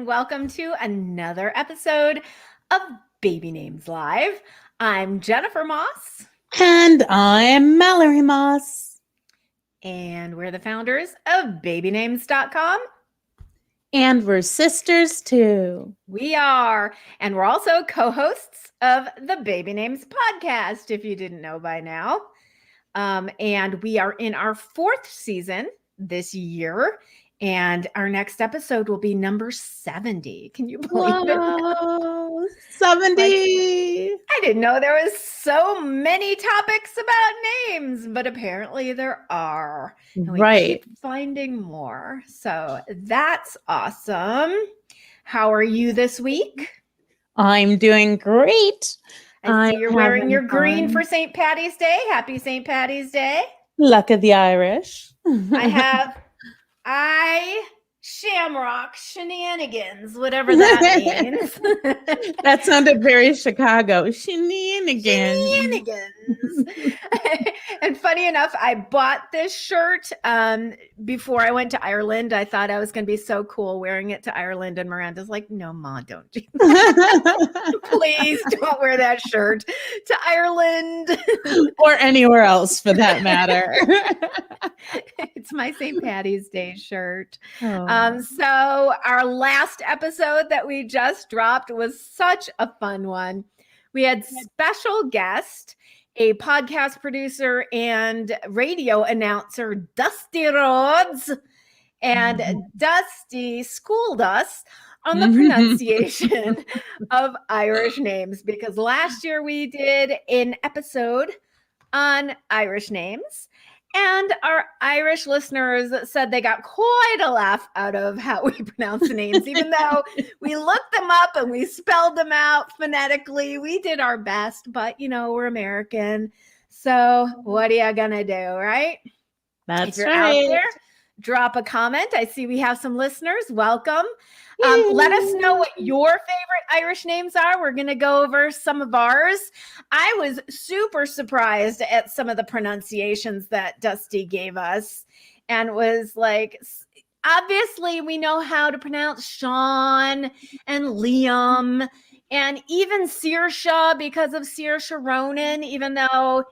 and welcome to another episode of Baby Names Live. I'm Jennifer Moss. And I'm Mallory Moss. And we're the founders of babynames.com. And we're sisters too. We are. And we're also co-hosts of the Baby Names podcast, if you didn't know by now. And we are in our 4th season this year. And our next episode will be number 70. Can you believe it? 70. I didn't know there was so many topics about names, but apparently there are. And we keep finding more. So that's awesome. How are you this week? I'm doing great. I see you're wearing your green for St. Patty's Day. Happy St. Patty's Day. Luck of the Irish. I shamrock shenanigans, whatever that means. That sounded very Chicago. Shenanigans. And funny enough, I bought this shirt before I went to Ireland. I thought I was going to be so cool wearing it to Ireland. And Miranda's like, no, Ma, don't do that. Please don't wear that shirt to Ireland. Or anywhere else for that matter. It's my St. Patty's Day shirt. So our last episode that we just dropped was such a fun one. We had special guest, a podcast producer and radio announcer, Dusty Rhodes. And Dusty schooled us on the pronunciation of Irish names, because last year we did an episode on Irish names. And our Irish listeners said they got quite a laugh out of how we pronounce the names, even though we looked them up and we spelled them out phonetically. We did our best, but we're American. So what are you gonna do, right? That's if you're right. out there, drop a comment. I see we have some listeners. Welcome. Let us know what your favorite Irish names are. We're going to go over some of ours. I was super surprised at some of the pronunciations that Dusty gave us, and was like, obviously we know how to pronounce Sean and Liam and even Saoirse because of Saoirse Ronan, even though,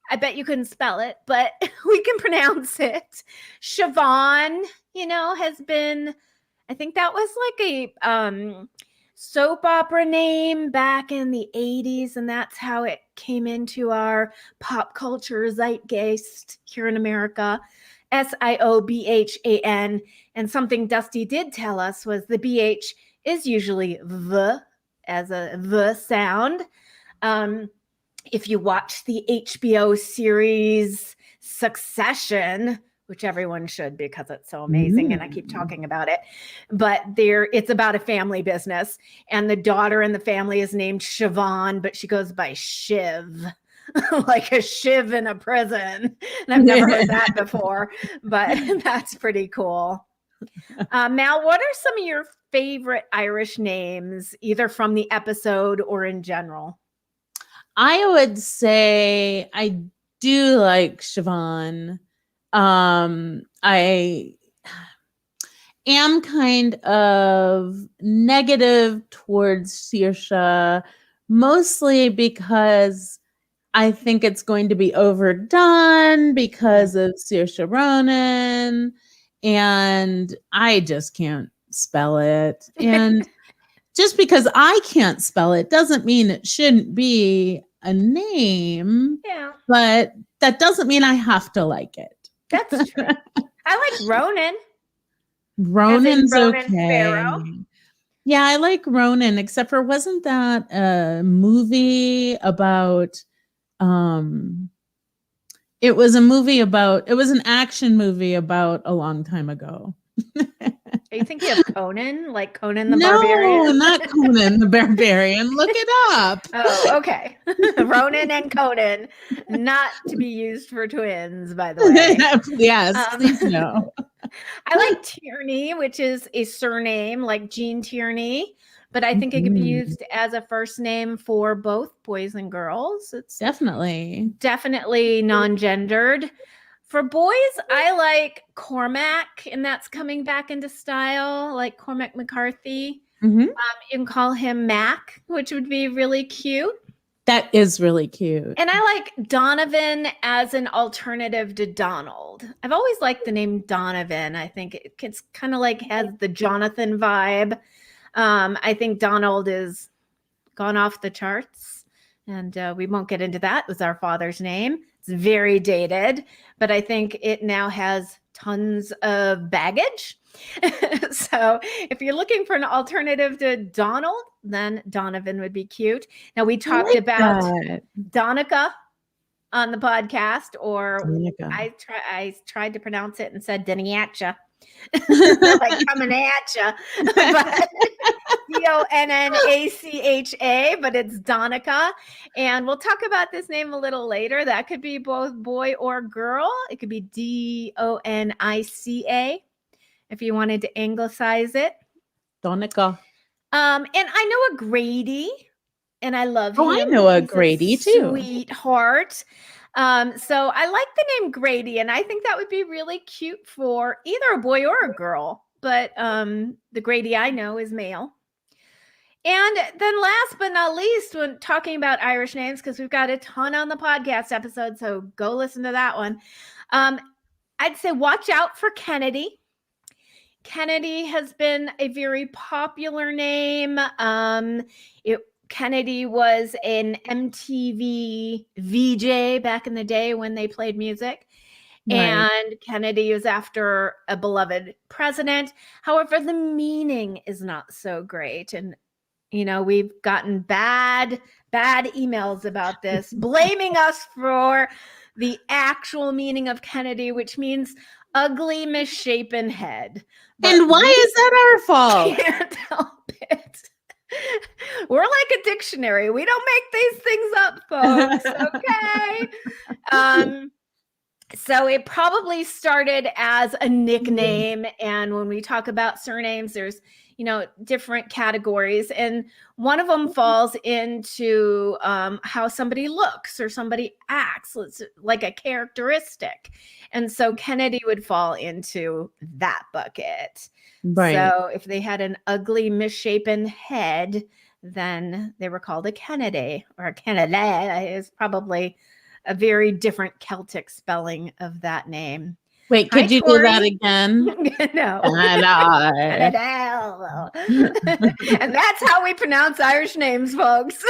I bet you couldn't spell it, but we can pronounce it. Siobhan, has been, I think that was like a soap opera name back in the 80s, and that's how it came into our pop culture zeitgeist here in America. Siobhan. And something Dusty did tell us was the BH is usually the, as a the sound. If you watch the HBO series Succession, which everyone should because it's so amazing and I keep talking about it, but it's about a family business, and the daughter in the family is named Siobhan, but she goes by Shiv, like a shiv in a prison. And I've never heard that before, but that's pretty cool. Mal, what are some of your favorite Irish names, either from the episode or in general? I would say I do like Siobhan. I am kind of negative towards Saoirse, mostly because I think it's going to be overdone because of Saoirse Ronan, and I just can't spell it. And just because I can't spell it doesn't mean it shouldn't be a name. Yeah. But that doesn't mean I have to like it. That's true. I like Ronan. Ronan's Ronan okay. Farrow. Yeah, I like Ronan, except for wasn't that a movie about it was an action movie about a long time ago. Are you thinking of Conan? Like Conan the Barbarian? No, not Conan the Barbarian. Look it up. Oh, okay. Ronan and Conan, not to be used for twins, by the way. Yes, please no. I like Tierney, which is a surname like Jean Tierney, but I think it could be used as a first name for both boys and girls. It's definitely non-gendered. For boys, I like Cormac, and that's coming back into style, like Cormac McCarthy. Mm-hmm. You can call him Mac, which would be really cute. That is really cute. And I like Donovan as an alternative to Donald. I've always liked the name Donovan. I think it's kind of like has the Jonathan vibe. I think Donald is gone off the charts, and we won't get into that. It was our father's name. It's very dated, but I think it now has tons of baggage. So if you're looking for an alternative to Donald, then Donovan would be cute. Now, we talked about Donica on the podcast, or Danica. I tried to pronounce it and said Doniacha. Like coming at you. But Donnacha, but it's Donica. And we'll talk about this name a little later. That could be both boy or girl. It could be Donica if you wanted to anglicize it. Donica. And I know a Grady, and I love him. I know a Grady too. Sweetheart. So I like the name Grady, and I think that would be really cute for either a boy or a girl. But the Grady I know is male. And then last but not least, when talking about Irish names, because we've got a ton on the podcast episode, so go listen to that one. I'd say watch out for Kennedy. Kennedy has been a very popular name. Kennedy was an MTV VJ back in the day when they played music. Right. And Kennedy is after a beloved president. However, the meaning is not so great. And, we've gotten bad emails about this, blaming us for the actual meaning of Kennedy, which means ugly, misshapen head. But and why is that our fault? Can't help it. We're like a dictionary. We don't make these things up, folks. Okay. So it probably started as a nickname. And when we talk about surnames, there's, different categories. And one of them falls into how somebody looks or somebody acts. It's like a characteristic. And so Kennedy would fall into that bucket. Right. So if they had an ugly, misshapen head, then they were called a Kennedy, or a Kennedy is probably a very different Celtic spelling of that name. Wait, could you do that again? No. And that's how we pronounce Irish names, folks.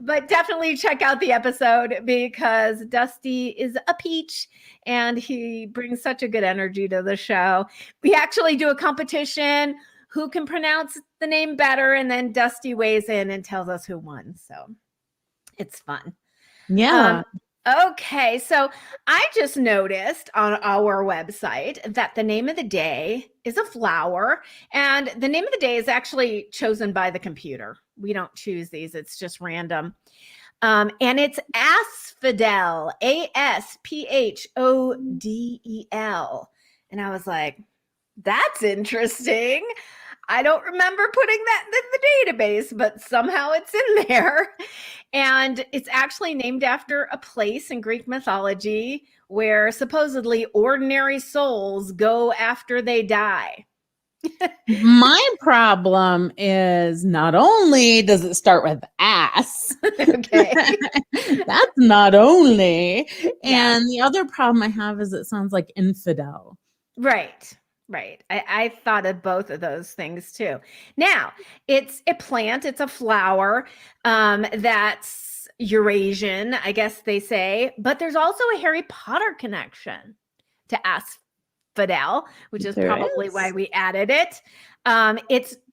But definitely check out the episode, because Dusty is a peach and he brings such a good energy to the show. We actually do a competition, who can pronounce the name better, and then Dusty weighs in and tells us who won. So it's fun. Yeah. Okay, so I just noticed on our website that the name of the day is a flower, and the name of the day is actually chosen by the computer. We don't choose these, it's just random. And it's asphodel, Asphodel. And I was like, that's interesting. I don't remember putting that in the database, but somehow it's in there. And it's actually named after a place in Greek mythology where supposedly ordinary souls go after they die. My problem is, not only does it start with ass, okay, that's not only, and the other problem I have is it sounds like infidel. Right. I thought of both of those things too. Now, it's a plant, it's a flower that's Eurasian, I guess they say, but there's also a Harry Potter connection to asphodel, which is probably why we added it.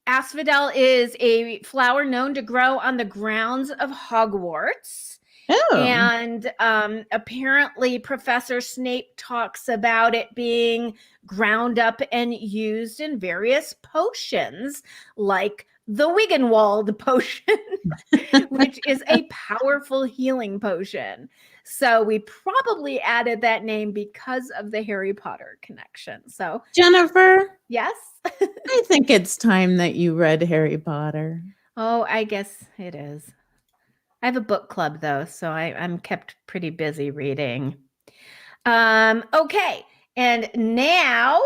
Asphodel is a flower known to grow on the grounds of Hogwarts. Oh. And apparently Professor Snape talks about it being ground up and used in various potions, like the Wiggenwald potion, which is a powerful healing potion. So we probably added that name because of the Harry Potter connection. So Jennifer? Yes? I think it's time that you read Harry Potter. Oh, I guess it is. I have a book club though, so I'm kept pretty busy reading. Okay, and now,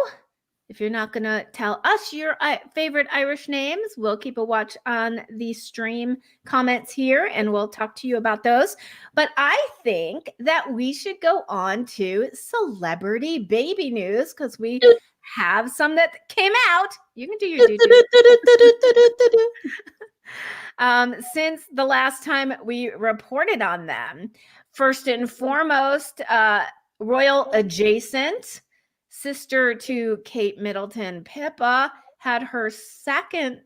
if you're not going to tell us your favorite Irish names, we'll keep a watch on the stream comments here and we'll talk to you about those. But I think that we should go on to celebrity baby news because we have some that came out. You can do your since the last time we reported on them. First and foremost, royal adjacent, sister to Kate Middleton, Pippa, had her second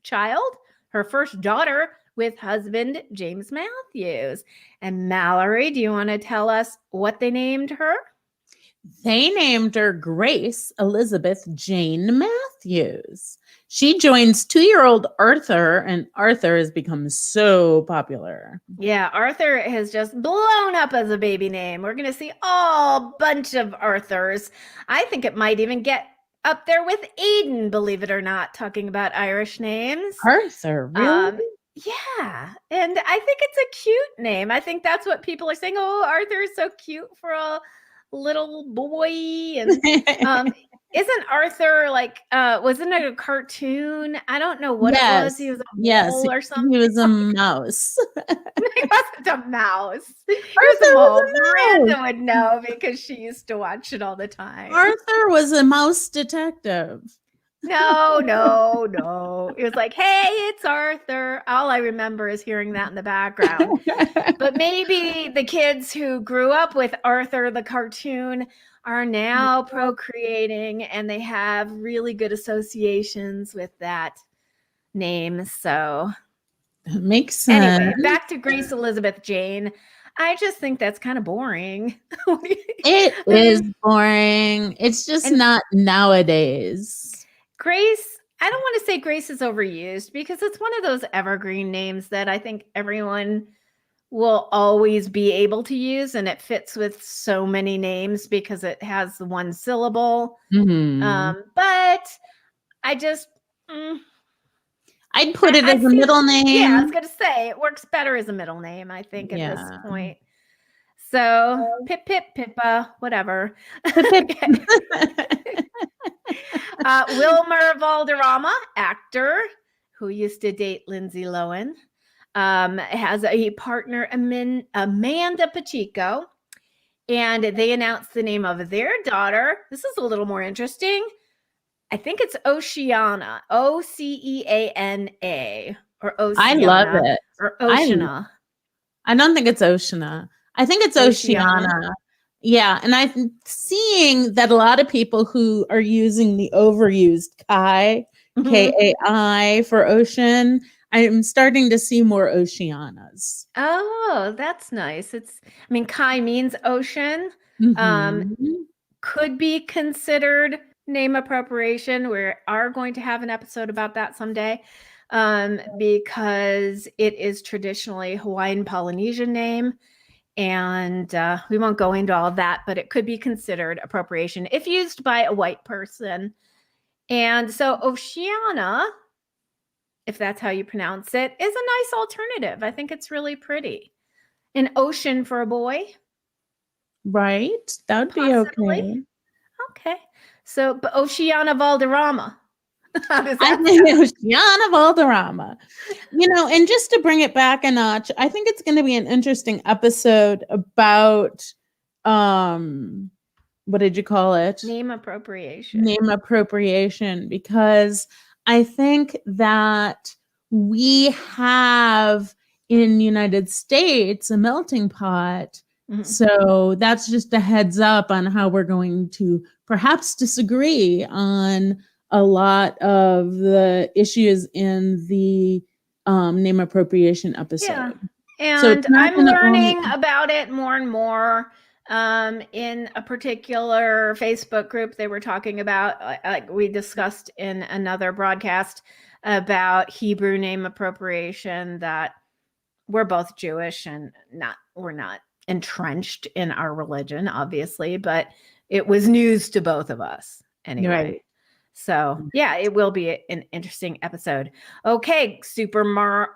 child, her first daughter, with husband James Matthews. And Mallory, do you want to tell us what they named her? They named her Grace Elizabeth Jane Matthews. She joins 2-year-old Arthur, and Arthur has become so popular. Yeah, Arthur has just blown up as a baby name. We're going to see a bunch of Arthurs. I think it might even get up there with Aiden, believe it or not, talking about Irish names. Arthur, really? Yeah, and I think it's a cute name. I think that's what people are saying. Oh, Arthur is so cute for a little boy. And isn't Arthur like wasn't it a cartoon? I don't know what it was. He was a mole or something. He was a mouse. He wasn't a mouse. Arthur was a mole. Miranda would know because she used to watch it all the time. Arthur was a mouse detective. No. It was like, hey, it's Arthur. All I remember is hearing that in the background. But maybe the kids who grew up with Arthur the cartoon are now procreating and they have really good associations with that name. So that makes sense. Anyway, back to Grace Elizabeth Jane. I just think that's kind of boring. It is boring. It's just not nowadays. Grace, I don't want to say Grace is overused because it's one of those evergreen names that I think everyone will always be able to use, and it fits with so many names because it has one syllable. Mm-hmm. But I just I'd put it as a middle name. Yeah, I was going to say it works better as a middle name, I think, at this point. So Pip, Pippa, whatever. Wilmer Valderrama, actor who used to date Lindsay Lohan, has a partner, Amanda Pacheco, and they announced the name of their daughter. This is a little more interesting. I think it's Oceana, Oceana, or Oceana. I love it. Or Oceana. I don't think it's Oceana. I think it's Oceana. Yeah, and I'm seeing that a lot of people who are using the overused Kai, Kai for ocean, I'm starting to see more Oceanas. Oh, that's nice. Kai means ocean. Could be considered name appropriation. We are going to have an episode about that someday because it is traditionally Hawaiian Polynesian name. And we won't go into all of that, but it could be considered appropriation if used by a white person. And so Oceana, if that's how you pronounce it, is a nice alternative. I think it's really pretty. An ocean for a boy. Right. That would be okay. Okay. So, but Oceana Valderrama. I think Oceana Valderrama. And just to bring it back a notch, I think it's going to be an interesting episode about what did you call it? Name appropriation. Name appropriation, because I think that we have in the United States a melting pot. So that's just a heads up on how we're going to perhaps disagree on a lot of the issues in the name appropriation episode. Yeah. And I'm learning about it more and more. In a particular Facebook group, they were talking about, like we discussed in another broadcast, about Hebrew name appropriation, that we're both Jewish and we're not entrenched in our religion, obviously, but it was news to both of us anyway. Right. So yeah, it will be an interesting episode. Okay, supermodel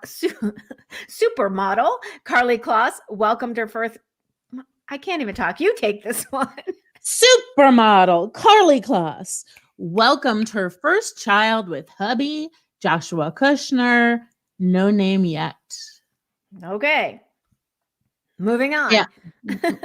Carly Kloss welcomed her first. I can't even talk. You take this one. Supermodel Carly Kloss welcomed her first child with hubby Joshua Kushner. No name yet. Okay. Moving on. Yeah.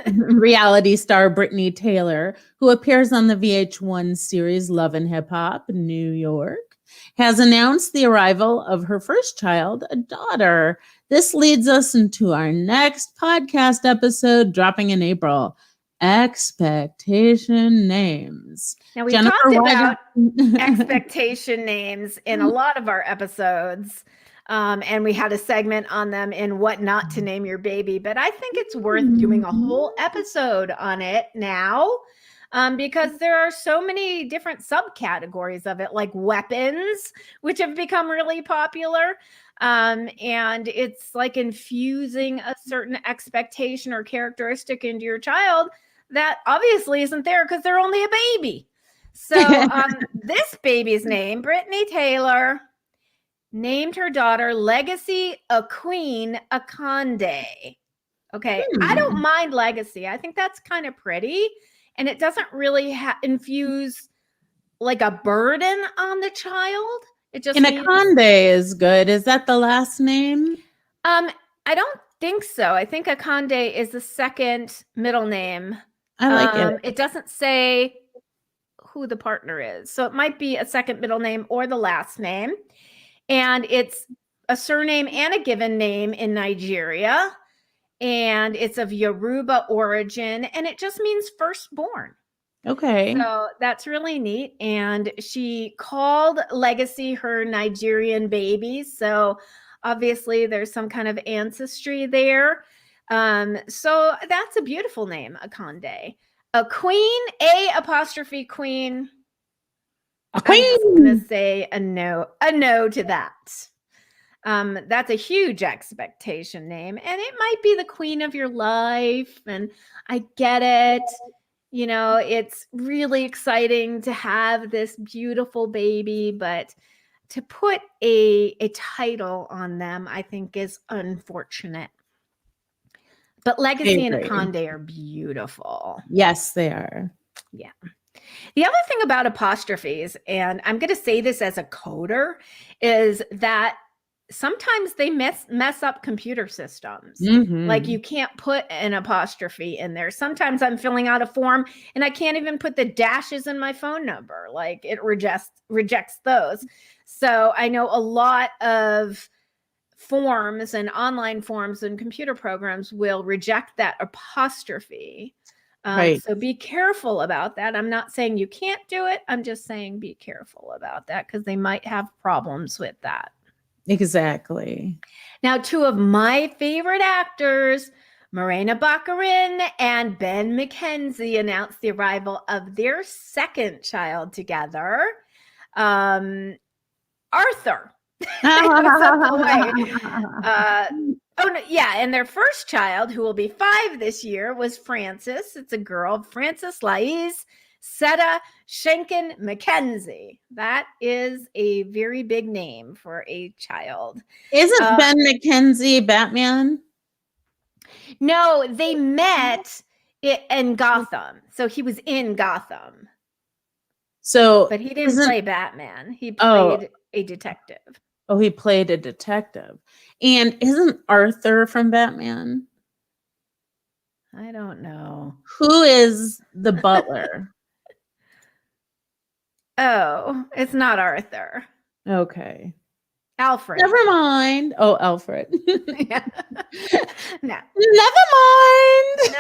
Reality star Brittany Taylor, who appears on the VH1 series Love and Hip Hop New York, has announced the arrival of her first child, a daughter. This leads us into our next podcast episode dropping in April. Expectation names. Now, we talked about expectation names in a lot of our episodes. And we had a segment on them in what not to name your baby, but I think it's worth doing a whole episode on it now, because there are so many different subcategories of it, like weapons, which have become really popular. And it's like infusing a certain expectation or characteristic into your child that obviously isn't there because they're only a baby. So this baby's name, Brittany Taylor, named her daughter Legacy a Queen Akande. Okay, I don't mind Legacy. I think that's kind of pretty, and it doesn't really infuse like a burden on the child. It just Akande is good. Is that the last name? I don't think so. I think Akande is the second middle name. I like it. It doesn't say who the partner is, so it might be a second middle name or the last name. And it's a surname and a given name in Nigeria. And it's of Yoruba origin. And it just means firstborn. Okay. So that's really neat. And she called Legacy her Nigerian baby. So obviously there's some kind of ancestry there. So that's a beautiful name, Akande. A queen, A' queen. I'm just going to say a no to that. That's a huge expectation name, and it might be the queen of your life. And I get it. You know, it's really exciting to have this beautiful baby, but to put a title on them, I think is unfortunate. But Legacy and Akande are beautiful. Yes, they are. Yeah. The other thing about apostrophes, and I'm going to say this as a coder, is that sometimes they mess up computer systems. Like you can't put an apostrophe in there. Sometimes I'm filling out a form and I can't even put the dashes in my phone number. Like it rejects those. So I know a lot of forms and online forms and computer programs will reject that apostrophe. Right. So be careful about that. I'm not saying you can't do it. I'm just saying be careful about that because they might have problems with that. Exactly. Now, two of my favorite actors, Morena Baccarin and Ben McKenzie, announced the arrival of their second child together, Arthur. And their first child, who will be 5 this year, was Frances. It's a girl, Frances Laiz Seta Schenken McKenzie. That is a very big name for a child. Isn't Ben McKenzie Batman? No, they met in Gotham. So he was in Gotham. But he didn't play Batman. He played a detective. Oh, he played a detective. And isn't Arthur from Batman? I don't know. Who is the butler? Oh, it's not Arthur. Okay. Alfred. Never mind. Oh, Alfred. Yeah. No. Never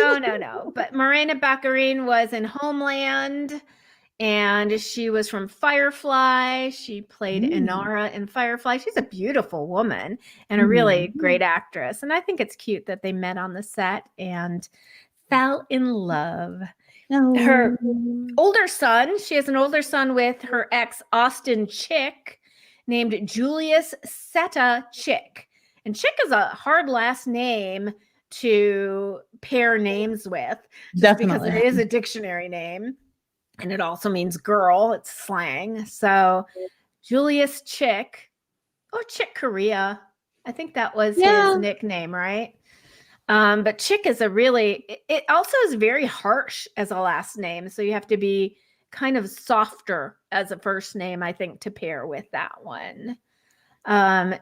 mind. No. But Morena Baccarin was in Homeland. And she was from Firefly. She played Inara in Firefly. She's a beautiful woman and a really great actress. And I think it's cute that they met on the set and fell in love. Her older son, she has an older son with her ex, Austin Chick, named Julius Seta Chick. And Chick is a hard last name to pair names with, just because it is a dictionary name. And it also means girl. It's slang. So Julius Chick, or Chick Corea. I think that was his nickname, right? But Chick is it also is very harsh as a last name. So you have to be kind of softer as a first name, I think, to pair with that one.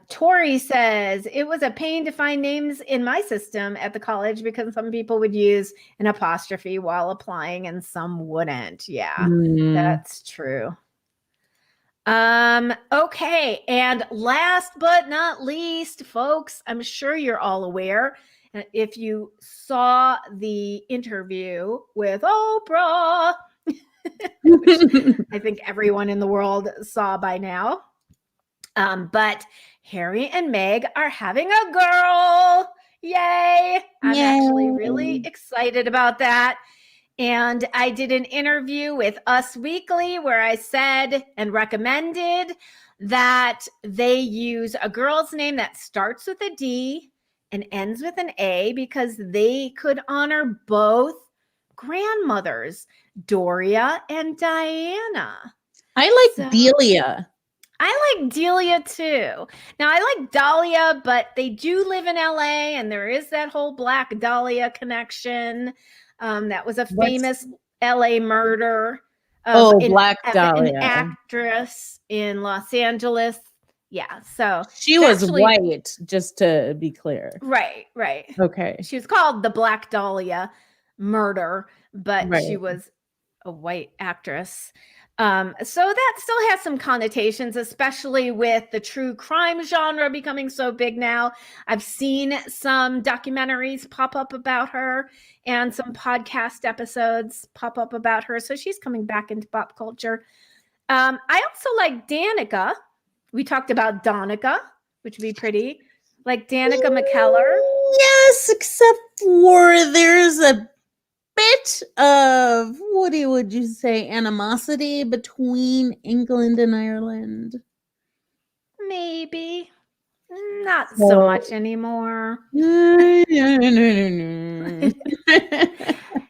Tori says, it was a pain to find names in my system at the college because some people would use an apostrophe while applying and some wouldn't. Yeah, that's true. Okay. And last but not least, folks, I'm sure you're all aware, if you saw the interview with Oprah, which I think everyone in the world saw by now. But Harry and Meg are having a girl. Yay. I'm actually really excited about that. And I did an interview with Us Weekly where I said and recommended that they use a girl's name that starts with a D and ends with an A because they could honor both grandmothers, Doria and Diana. I like Delia. I like Delia too. Now, I like Dahlia, but they do live in LA, and there is that whole Black Dahlia connection. That was a famous LA murder of Black Dahlia. An actress in Los Angeles. Yeah, so she was white, just to be clear. Right. Okay. She was called the Black Dahlia murder, but she was a white actress. So that still has some connotations, especially with the true crime genre becoming so big now. I've seen some documentaries pop up about her and some podcast episodes pop up about her. So she's coming back into pop culture. I also like Danica. We talked about Donica, which would be pretty. Like Danica McKellar. Yes, except for there's a bit of, what would you say, animosity between England and Ireland. Maybe. Not so much anymore.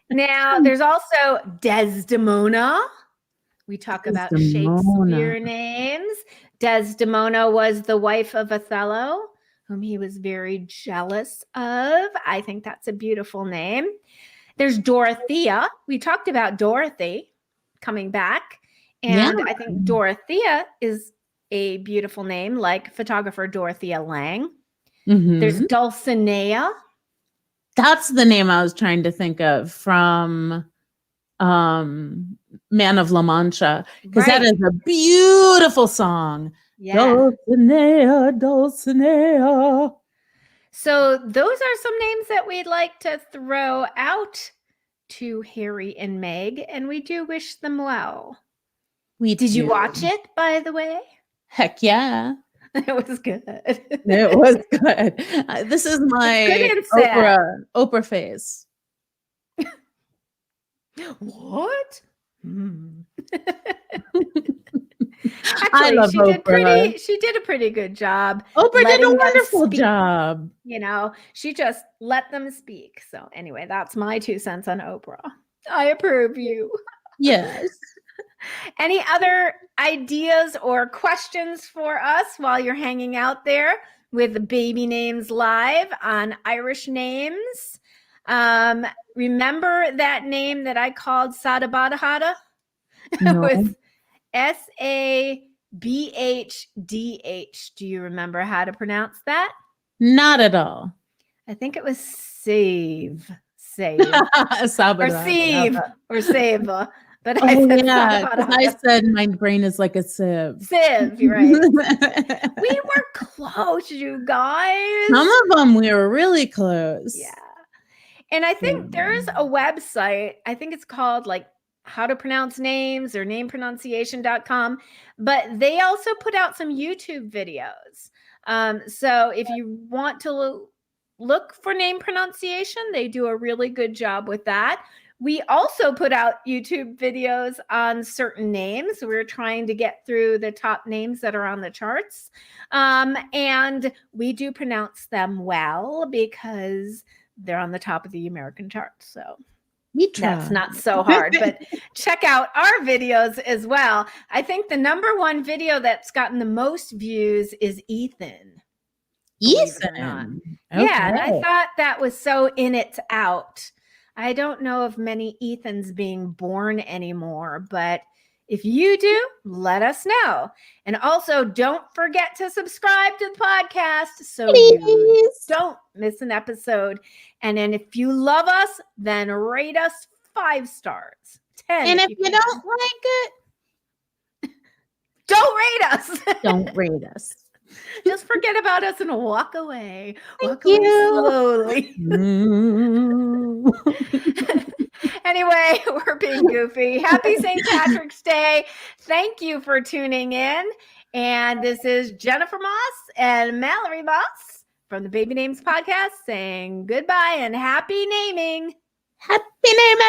Now, there's also Desdemona. We talk about Shakespeare names. Desdemona was the wife of Othello, whom he was very jealous of. I think that's a beautiful name. There's Dorothea. We talked about Dorothy coming back. And I think Dorothea is a beautiful name, like photographer Dorothea Lange. There's Dulcinea. That's the name I was trying to think of from Man of La Mancha, because that is a beautiful song. Yeah. Dulcinea, Dulcinea. So those are some names that we'd like to throw out to Harry and Meg, and we do wish them well. Did you watch it, by the way? Heck yeah. It was good. It was good. This is my Oprah phase. What? Actually, I love Oprah. She did a pretty good job. Oprah did a wonderful job. You know, she just let them speak. So anyway, that's my 2 cents on Oprah. I approve you. Yes. Any other ideas or questions for us while you're hanging out there with Baby Names Live on Irish Names? Remember that name that I called Sadabadahada? No. It was SABHDH. Do you remember how to pronounce that? Not at all. I think it was save. Or save. But I said I said my brain is like a sieve. Sieve, you're right. We were close, you guys. Some of them we were really close. Yeah. And I think there's a website, I think it's called like How to Pronounce Names or namepronunciation.com, but they also put out some YouTube videos. So if you want to look for name pronunciation, they do a really good job with that. We also put out YouTube videos on certain names. We're trying to get through the top names that are on the charts. And we do pronounce them well because they're on the top of the American charts. So We try. That's not so hard, but check out our videos as well. I think the number one video that's gotten the most views is Ethan. Ethan. Okay. Yeah, and I thought that was so in it's out. I don't know of many Ethans being born anymore, but if you do, let us know. And also, don't forget to subscribe to the podcast so you don't miss an episode. And then if you love us, then rate us 5 stars. 10 and if you don't like it, don't rate us. Don't rate us. Just forget about us and walk away. Walk away slowly. Anyway, we're being goofy. Happy St. Patrick's Day. Thank you for tuning in. And this is Jennifer Moss and Mallory Moss from the Baby Names Podcast saying goodbye and happy naming. Happy naming.